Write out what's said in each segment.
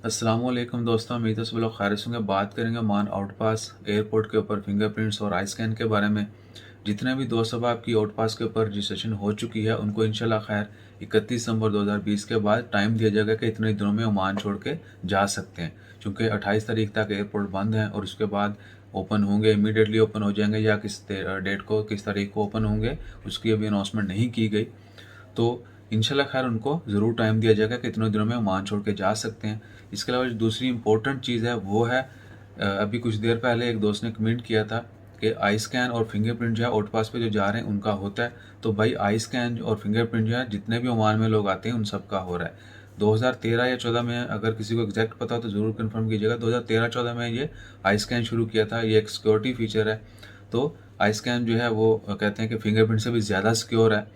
अस्सलामुअलैकुम दोस्तों, उम्मीद है सब लोग खैरियत से होंगे। बात करेंगे मान आउट पास एयरपोर्ट के ऊपर फिंगरप्रिंट्स और आई स्कैन के बारे में। जितने भी दोस्त अब आपकी आउट पास के ऊपर रजिस्ट्रेशन हो चुकी है उनको इंशाल्लाह खैर 31 दिसंबर 2020 के बाद टाइम दिया जाएगा कि इतने दिनों में ओमान छोड़ के जा सकते हैं, क्योंकि 28 तारीख तक एयरपोर्ट बंद है और उसके बाद ओपन होंगे, इमीडिएटली ओपन हो जाएंगे या किस डेट को किस तारीख को ओपन होंगे उसकी अभी अनाउंसमेंट नहीं की गई। तो इंशाल्लाह खैर उनको ज़रूर टाइम दिया जाएगा कि इतने दिनों में ओमान छोड़ के जा सकते हैं। इसके अलावा जो दूसरी इंपॉर्टेंट चीज़ है वो है अभी कुछ देर पहले एक दोस्त ने कमेंट किया था कि आई स्कैन और फिंगरप्रिंट जो है आउट पास पे जो जा रहे हैं उनका होता है। तो भाई आई स्कैन और फिंगरप्रिंट जो है जितने भी ओमान में लोग आते हैं उन सब का हो रहा है। 2013 या 14 में अगर किसी को एग्जैक्ट पता हो तो ज़रूर कन्फर्म कीजिएगा। 2013-14 में ये आई स्कैन शुरू किया था। ये एक सिक्योरिटी फीचर है। तो आई स्कैन जो है वो कहते हैं कि फिंगरप्रिंट से भी ज़्यादा सिक्योर है।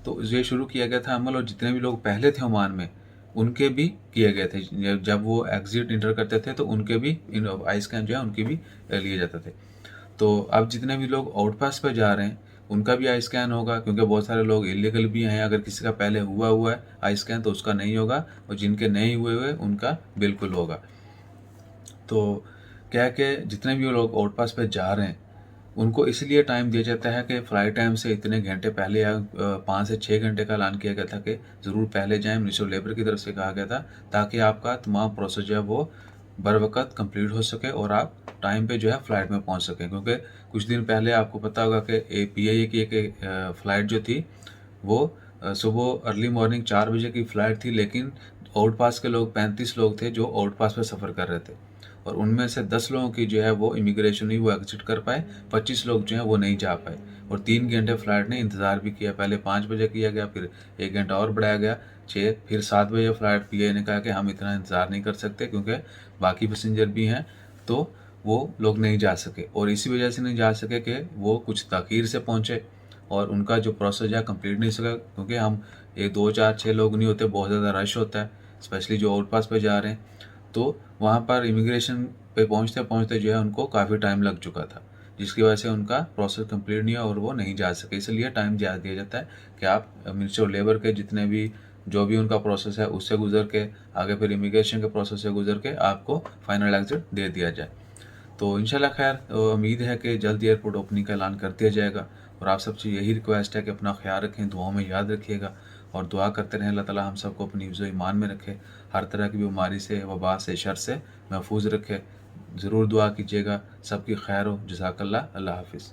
तो ये शुरू किया गया था अमल, और जितने भी लोग पहले थे ओमान में उनके भी किए गए थे। जब वो एग्जिट इंटर करते थे तो उनके भी आई स्कैन जो है उनकी भी लिए जाते थे। तो अब जितने भी लोग आउट पास पे जा रहे हैं उनका भी आई स्कैन होगा, क्योंकि बहुत सारे लोग इलीगल भी हैं। अगर किसी का पहले हुआ है आई स्कैन तो उसका नहीं होगा, और जिनके नहीं हुए उनका बिल्कुल होगा। तो क्या है कि जितने भी लोग आउट पास पे जा रहे हैं उनको इसलिए टाइम दिया जाता है कि फ़्लाइट टाइम से इतने घंटे पहले या 5 से 6 घंटे का ऐलान किया गया था कि ज़रूर पहले जाएं। मिनिस्टर ऑफ लेबर की तरफ से कहा गया था ताकि आपका तमाम प्रोसेस जो है वो बर वक़्त कंप्लीट हो सके और आप टाइम पे जो है फ़्लाइट में पहुंच सकें। क्योंकि कुछ दिन पहले आपको पता होगा कि PIA की एक फ़्लाइट जो थी वो सुबह अर्ली मॉर्निंग 4 बजे की फ़्लाइट थी, लेकिन आउट पास के लोग 35 लोग थे जो आउट पास पे सफ़र कर रहे थे, और उनमें से 10 लोगों की जो है वो इमिग्रेशन हुई, वो एग्जिट कर पाए। 25 लोग जो हैं वो नहीं जा पाए, और 3 घंटे फ़्लाइट ने इंतज़ार भी किया। पहले 5 बजे किया गया, फिर 1 घंटा और बढ़ाया गया 6, फिर 7 बजे फ़्लाइट। PIA ने कहा कि हम इतना इंतज़ार नहीं कर सकते क्योंकि बाकी पैसेंजर भी हैं, तो वो लोग नहीं जा सके। और इसी वजह से नहीं जा सके कि वो कुछ ताख़ीर से पहुँचे और उनका जो प्रोसेस है कंप्लीट नहीं सका, क्योंकि हम ये 2 4 6 लोग नहीं होते, बहुत ज़्यादा रश होता है, स्पेशली जो आउट पास पे जा रहे हैं। तो वहाँ पर इमिग्रेशन पे पहुँचते पहुँचते जो है उनको काफ़ी टाइम लग चुका था, जिसकी वजह से उनका प्रोसेस कंप्लीट नहीं हुआ और वो नहीं जा सके। इसलिए टाइम ज़्यादा दिया जाता है कि आप मिनिस्ट्री ऑफ लेबर के जितने भी जो भी उनका प्रोसेस है उससे गुजर के आगे फिर इमिग्रेशन के प्रोसेस से गुजर के आपको फाइनल एग्जिट दे दिया जाए। तो इंशाल्लाह खैर उम्मीद है कि जल्द एयरपोर्ट ओपनिंग का ऐलान कर दिया जाएगा। और आप सबसे यही रिक्वेस्ट है कि अपना ख्याल रखें, दुआओं में याद रखिएगा और दुआ करते रहें अल्लाह ताला हम सबको अपनी हिफ्ज़ ईमान में रखे, हर तरह की बीमारी से, वबा से, शर से महफूज रखे। ज़रूर दुआ कीजिएगा, सबकी खैर हो। जज़ाकल्लाह। अल्लाह हाफ़िज़।